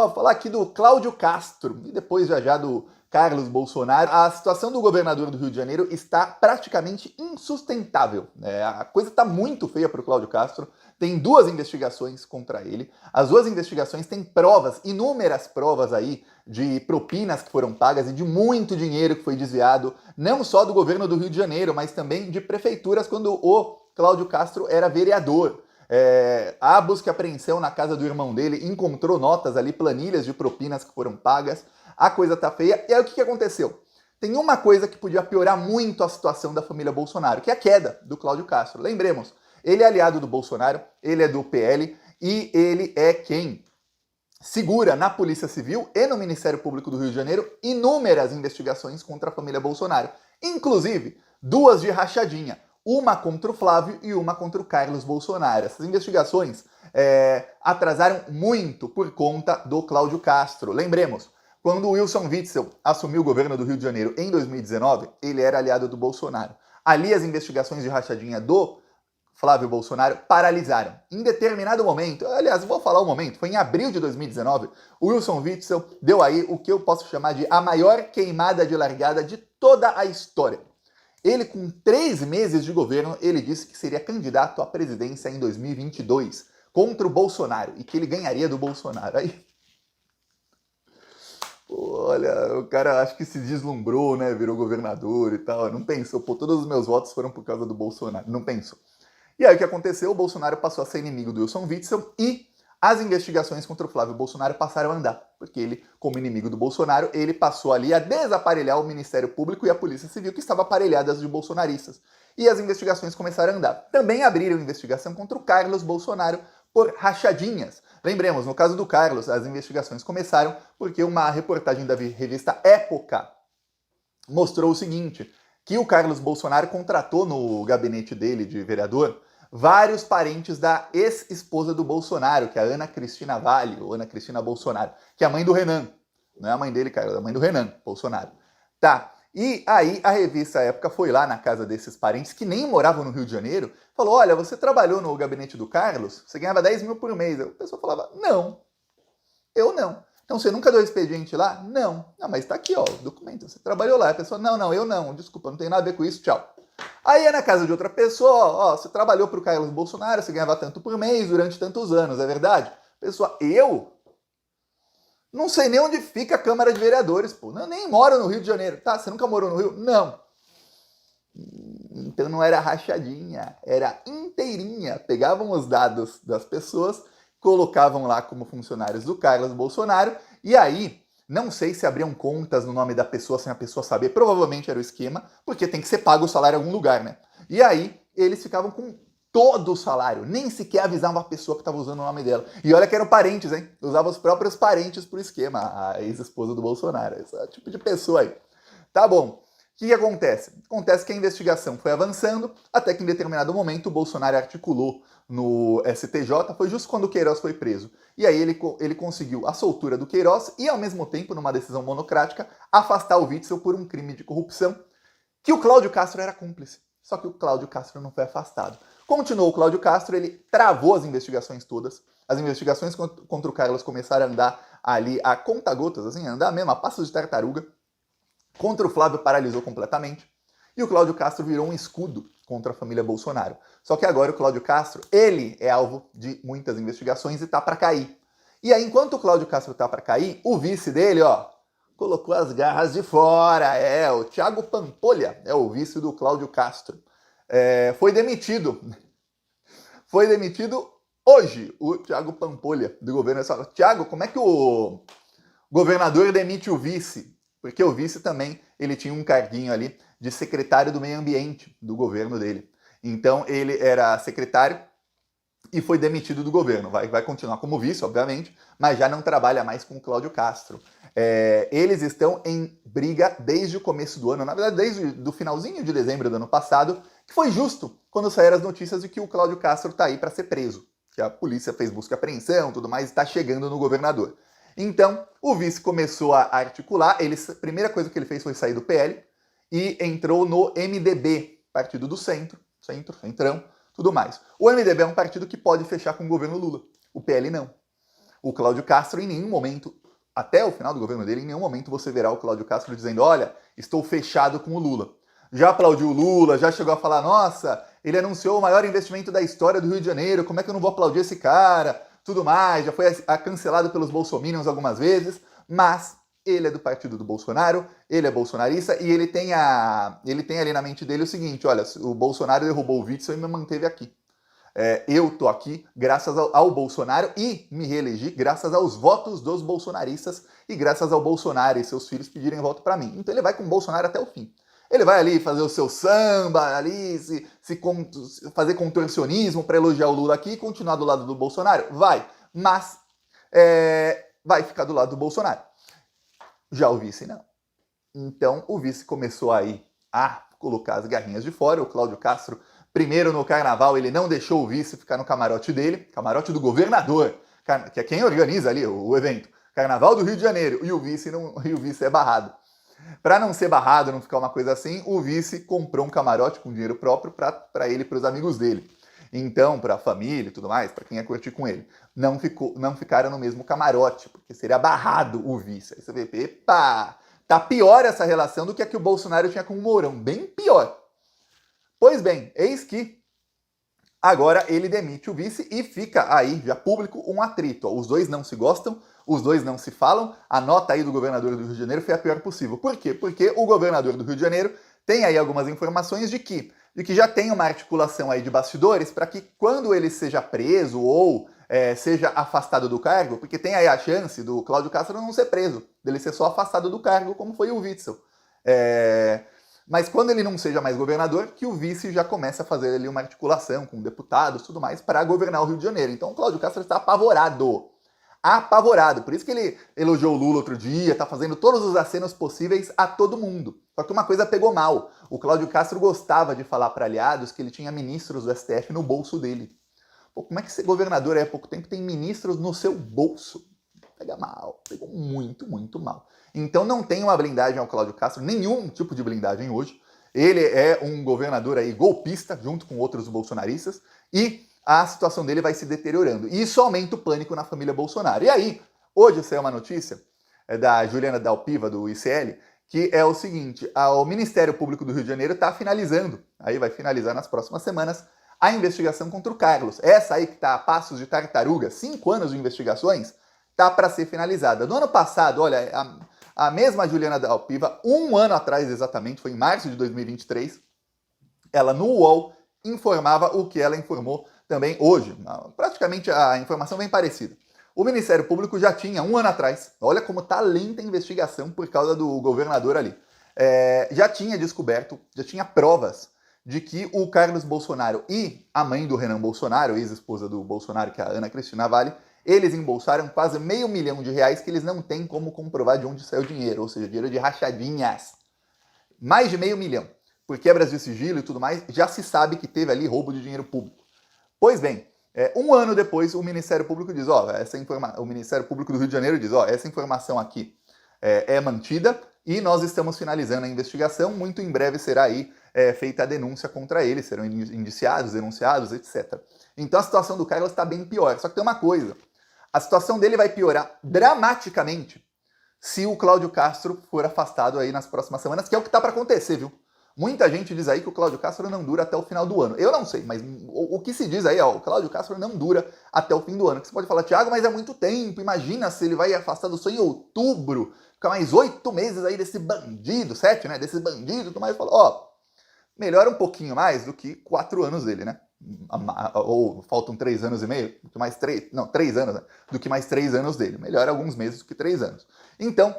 Ó, falar aqui do Cláudio Castro e depois já do Carlos Bolsonaro. A situação do governador do Rio de Janeiro está praticamente insustentável. A coisa está muito feia para o Cláudio Castro. Tem 2 investigações contra ele. As 2 investigações têm provas, inúmeras provas aí de propinas que foram pagas e de muito dinheiro que foi desviado, não só do governo do Rio de Janeiro, mas também de prefeituras quando o Cláudio Castro era vereador. A busca e apreensão na casa do irmão dele encontrou notas ali, planilhas de propinas que foram pagas. A coisa tá feia. E aí o que aconteceu? Tem uma coisa que podia piorar muito a situação da família Bolsonaro, que é a queda do Cláudio Castro. Lembremos, ele é aliado do Bolsonaro, ele é do PL e ele é quem segura na Polícia Civil e no Ministério Público do Rio de Janeiro inúmeras investigações contra a família Bolsonaro. Inclusive, 2 de rachadinha. Uma contra o Flávio e uma contra o Carlos Bolsonaro. Essas investigações atrasaram muito por conta do Cláudio Castro. Lembremos, quando o Wilson Witzel assumiu o governo do Rio de Janeiro em 2019, ele era aliado do Bolsonaro. Ali as investigações de rachadinha do Flávio Bolsonaro paralisaram. Em determinado momento, aliás, vou falar o momento, foi em abril de 2019, o Wilson Witzel deu aí o que eu posso chamar de a maior queimada de largada de toda a história. Ele, com 3 meses de governo, ele disse que seria candidato à presidência em 2022 contra o Bolsonaro e que ele ganharia do Bolsonaro. Aí, olha, o cara acho que se deslumbrou, né? Virou governador e tal. Não pensou, pô, todos os meus votos foram por causa do Bolsonaro. Não pensou. E aí o que aconteceu? O Bolsonaro passou a ser inimigo do Wilson Witzel e as investigações contra o Flávio Bolsonaro passaram a andar, porque ele, como inimigo do Bolsonaro, ele passou ali a desaparelhar o Ministério Público e a Polícia Civil, que estava aparelhadas de bolsonaristas. E as investigações começaram a andar. Também abriram investigação contra o Carlos Bolsonaro por rachadinhas. Lembremos, no caso do Carlos, as investigações começaram porque uma reportagem da revista Época mostrou o seguinte, que o Carlos Bolsonaro contratou no gabinete dele de vereador vários parentes da ex-esposa do Bolsonaro, que é a Ana Cristina Vale, ou Ana Cristina Bolsonaro, que é a mãe do Renan. Não é a mãe dele, cara, é a mãe do Renan Bolsonaro. Tá, e aí a revista Época foi lá na casa desses parentes, que nem moravam no Rio de Janeiro, falou, olha, você trabalhou no gabinete do Carlos, você ganhava 10 mil por mês. A pessoa falava, não, eu não. Então você nunca deu expediente lá? Não. Não, mas tá aqui, ó, o documento, você trabalhou lá. A pessoa, não, eu não, desculpa, não tem nada a ver com isso, tchau. Aí é na casa de outra pessoa, ó, você trabalhou pro Carlos Bolsonaro, você ganhava tanto por mês durante tantos anos, é verdade? Pessoa, eu? Não sei nem onde fica a Câmara de Vereadores, pô. Eu nem moro no Rio de Janeiro. Tá, você nunca morou no Rio? Não. Então não era rachadinha, era inteirinha. Pegavam os dados das pessoas, colocavam lá como funcionários do Carlos Bolsonaro, e aí, não sei se abriam contas no nome da pessoa sem a pessoa saber, provavelmente era o esquema, porque tem que ser pago o salário em algum lugar, né? E aí, eles ficavam com todo o salário, nem sequer avisavam a pessoa que estava usando o nome dela. E olha que eram parentes, hein? Usavam os próprios parentes pro esquema, a ex-esposa do Bolsonaro, esse tipo de pessoa aí. Tá bom. O que acontece? Acontece que a investigação foi avançando, até que em determinado momento o Bolsonaro articulou no STJ, foi justo quando o Queiroz foi preso. E aí ele conseguiu a soltura do Queiroz e, ao mesmo tempo, numa decisão monocrática, afastar o Witzel por um crime de corrupção, que o Cláudio Castro era cúmplice. Só que o Cláudio Castro não foi afastado. Continuou o Cláudio Castro, ele travou as investigações todas. As investigações contra o Carlos começaram a andar ali a conta-gotas, assim, a andar mesmo a passos de tartaruga. Contra o Flávio paralisou completamente. E o Cláudio Castro virou um escudo contra a família Bolsonaro. Só que agora o Cláudio Castro, ele é alvo de muitas investigações e tá para cair. E aí, enquanto o Cláudio Castro tá para cair, o vice dele, ó, colocou as garras de fora. O Thiago Pampolha é o vice do Cláudio Castro. Foi demitido. Foi demitido hoje o Thiago Pampolha, do governo. Thiago, como é que o governador demite o vice? Porque o vice também, ele tinha um carguinho ali de secretário do meio ambiente do governo dele. Então ele era secretário e foi demitido do governo. Vai continuar como vice, obviamente, mas já não trabalha mais com o Cláudio Castro. Eles estão em briga desde o começo do ano, na verdade desde o finalzinho de dezembro do ano passado, que foi justo quando saíram as notícias de que o Cláudio Castro está aí para ser preso, que a polícia fez busca e apreensão, tudo mais, e está chegando no governador. Então, o vice começou a articular, a primeira coisa que ele fez foi sair do PL e entrou no MDB, partido do centrão, tudo mais. O MDB é um partido que pode fechar com o governo Lula, o PL não. O Cláudio Castro, em nenhum momento, até o final do governo dele, em nenhum momento você verá o Cláudio Castro dizendo, olha, estou fechado com o Lula. Já aplaudiu o Lula, já chegou a falar, nossa, ele anunciou o maior investimento da história do Rio de Janeiro, como é que eu não vou aplaudir esse cara? Tudo mais, já foi cancelado pelos bolsominions algumas vezes, mas ele é do partido do Bolsonaro, ele é bolsonarista e ele tem ali na mente dele o seguinte, olha, o Bolsonaro derrubou o Witzel e me manteve aqui. Eu tô aqui graças ao Bolsonaro e me reelegi graças aos votos dos bolsonaristas e graças ao Bolsonaro e seus filhos pedirem voto para mim. Então ele vai com o Bolsonaro até o fim. Ele vai ali fazer o seu samba, ali fazer contorcionismo para elogiar o Lula aqui e continuar do lado do Bolsonaro? Vai, mas vai ficar do lado do Bolsonaro. Já o vice não. Então o vice começou aí a colocar as garrinhas de fora, o Cláudio Castro. Primeiro, no carnaval, ele não deixou o vice ficar no camarote dele, camarote do governador, que é quem organiza ali o evento. Carnaval do Rio de Janeiro, e o vice é barrado. Para não ser barrado, não ficar uma coisa assim, o vice comprou um camarote com dinheiro próprio para ele e para os amigos dele. Então, para a família e tudo mais, para quem ia curtir com ele. Não ficaram no mesmo camarote, porque seria barrado o vice. Aí você vê, epa, tá pior essa relação do que a que o Bolsonaro tinha com o Mourão, bem pior. Pois bem, eis que agora ele demite o vice e fica aí, já público, um atrito. Os dois não se gostam, os dois não se falam. A nota aí do governador do Rio de Janeiro foi a pior possível. Por quê? Porque o governador do Rio de Janeiro tem aí algumas informações de que já tem uma articulação aí de bastidores para que quando ele seja preso ou seja afastado do cargo, porque tem aí a chance do Cláudio Castro não ser preso, dele ser só afastado do cargo, como foi o Witzel. Mas quando ele não seja mais governador, que o vice já começa a fazer ali uma articulação com deputados e tudo mais para governar o Rio de Janeiro. Então o Cláudio Castro está apavorado. Apavorado. Por isso que ele elogiou o Lula outro dia, está fazendo todos os acenos possíveis a todo mundo. Só que uma coisa pegou mal. O Cláudio Castro gostava de falar para aliados que ele tinha ministros do STF no bolso dele. Pô, como é que ser governador há pouco tempo tem ministros no seu bolso? Pega mal, pegou muito, muito mal. Então não tem uma blindagem ao Cláudio Castro, nenhum tipo de blindagem hoje. Ele é um governador aí golpista, junto com outros bolsonaristas, e a situação dele vai se deteriorando. E isso aumenta o pânico na família Bolsonaro. E aí, hoje saiu uma notícia da Juliana Dalpiva, do ICL, que é o seguinte, o Ministério Público do Rio de Janeiro está finalizando, aí vai finalizar nas próximas semanas, a investigação contra o Carlos. Essa aí que está a passos de tartaruga, 5 anos de investigações, tá para ser finalizada. No ano passado, olha, a mesma Juliana Dalpiva, 1 ano atrás exatamente, foi em março de 2023, ela no UOL informava o que ela informou também hoje. Praticamente a informação bem parecida. O Ministério Público já tinha 1 ano atrás, olha como tá lenta a investigação por causa do governador ali, já tinha descoberto, já tinha provas de que o Carlos Bolsonaro e a mãe do Renan Bolsonaro, ex-esposa do Bolsonaro, que é a Ana Cristina Valle, eles embolsaram quase R$500 mil que eles não têm como comprovar de onde saiu o dinheiro, ou seja, dinheiro de rachadinhas. Mais de R$500 mil. Por quebras de sigilo e tudo mais, já se sabe que teve ali roubo de dinheiro público. Pois bem, 1 ano depois, o Ministério Público diz, o Ministério Público do Rio de Janeiro diz, essa informação aqui é mantida e nós estamos finalizando a investigação, muito em breve será aí feita a denúncia contra eles, serão indiciados, denunciados, etc. Então a situação do Carlos está bem pior. Só que tem uma coisa, a situação dele vai piorar dramaticamente se o Cláudio Castro for afastado aí nas próximas semanas, que é o que está para acontecer, viu? Muita gente diz aí que o Cláudio Castro não dura até o final do ano. Eu não sei, mas o que se diz aí, o Cláudio Castro não dura até o fim do ano. Que você pode falar, Thiago, mas é muito tempo, imagina se ele vai afastado só em outubro, fica mais 8 meses aí desse bandido, 7, né, desse bandido, tudo mais. Fala, melhora um pouquinho mais do que 4 anos dele, né? Ou faltam 3 anos e meio, do que mais 3, não, 3 anos, né? Do que mais 3 anos dele. Melhora alguns meses do que 3 anos. Então,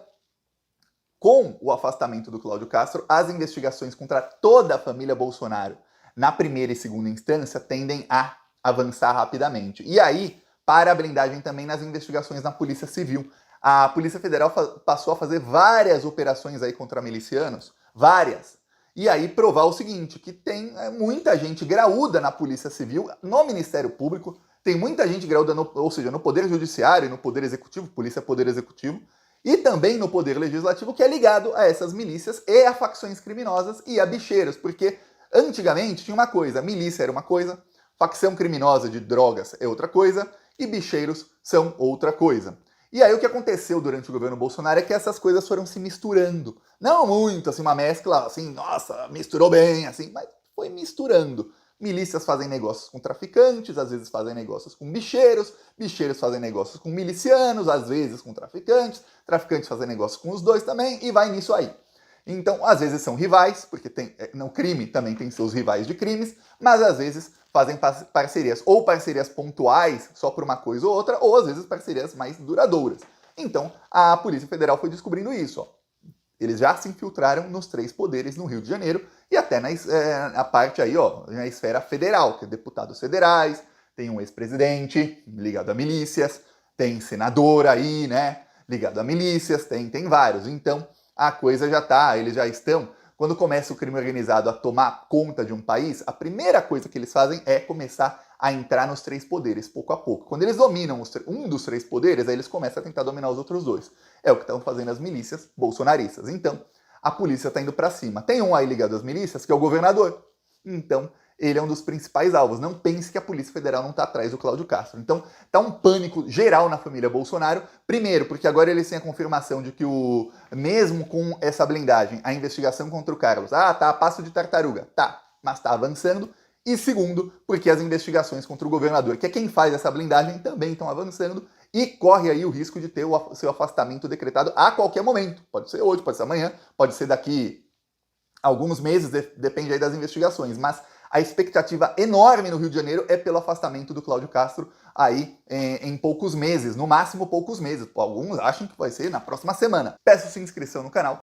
com o afastamento do Cláudio Castro, as investigações contra toda a família Bolsonaro na primeira e segunda instância tendem a avançar rapidamente. E aí, para a blindagem também nas investigações na Polícia Civil. A Polícia Federal passou a fazer várias operações aí contra milicianos, várias. E aí provar o seguinte, que tem muita gente graúda na Polícia Civil, no Ministério Público, tem muita gente graúda, ou seja, no Poder Judiciário e no Poder Executivo, Polícia é Poder Executivo, e também no Poder Legislativo, que é ligado a essas milícias e a facções criminosas e a bicheiros, porque antigamente tinha uma coisa, milícia era uma coisa, facção criminosa de drogas é outra coisa, e bicheiros são outra coisa. E aí o que aconteceu durante o governo Bolsonaro é que essas coisas foram se misturando. Não muito, assim, uma mescla, assim, nossa, misturou bem, assim, mas foi misturando. Milícias fazem negócios com traficantes, às vezes fazem negócios com bicheiros, bicheiros fazem negócios com milicianos, às vezes com traficantes, traficantes fazem negócios com os dois também, e vai nisso aí. Então, às vezes são rivais, porque no crime também tem seus rivais de crimes, mas às vezes fazem parcerias, ou parcerias pontuais, só por uma coisa ou outra, ou às vezes parcerias mais duradouras. Então, a Polícia Federal foi descobrindo isso, ó. Eles já se infiltraram nos 3 poderes no Rio de Janeiro e até na parte aí, ó, na esfera federal, que é deputados federais, tem um ex-presidente ligado a milícias, tem senador aí, né, ligado a milícias, tem vários. Então, a coisa já tá, eles já estão. Quando começa o crime organizado a tomar conta de um país, a primeira coisa que eles fazem é começar a entrar nos 3 poderes, pouco a pouco. Quando eles dominam um dos 3 poderes, aí eles começam a tentar dominar os outros 2. É o que estão fazendo as milícias bolsonaristas. Então, a polícia está indo para cima. Tem um aí ligado às milícias, que é o governador. Então, ele é um dos principais alvos. Não pense que a Polícia Federal não está atrás do Cláudio Castro. Então, tá um pânico geral na família Bolsonaro. Primeiro, porque agora eles têm a confirmação de que mesmo com essa blindagem, a investigação contra o Carlos, tá a passo de tartaruga, tá, mas tá avançando. E segundo, porque as investigações contra o governador, que é quem faz essa blindagem, também estão avançando e corre aí o risco de ter o seu afastamento decretado a qualquer momento. Pode ser hoje, pode ser amanhã, pode ser daqui a alguns meses, depende aí das investigações, mas a expectativa enorme no Rio de Janeiro é pelo afastamento do Cláudio Castro aí em poucos meses, no máximo poucos meses. Alguns acham que vai ser na próxima semana. Peço sua inscrição no canal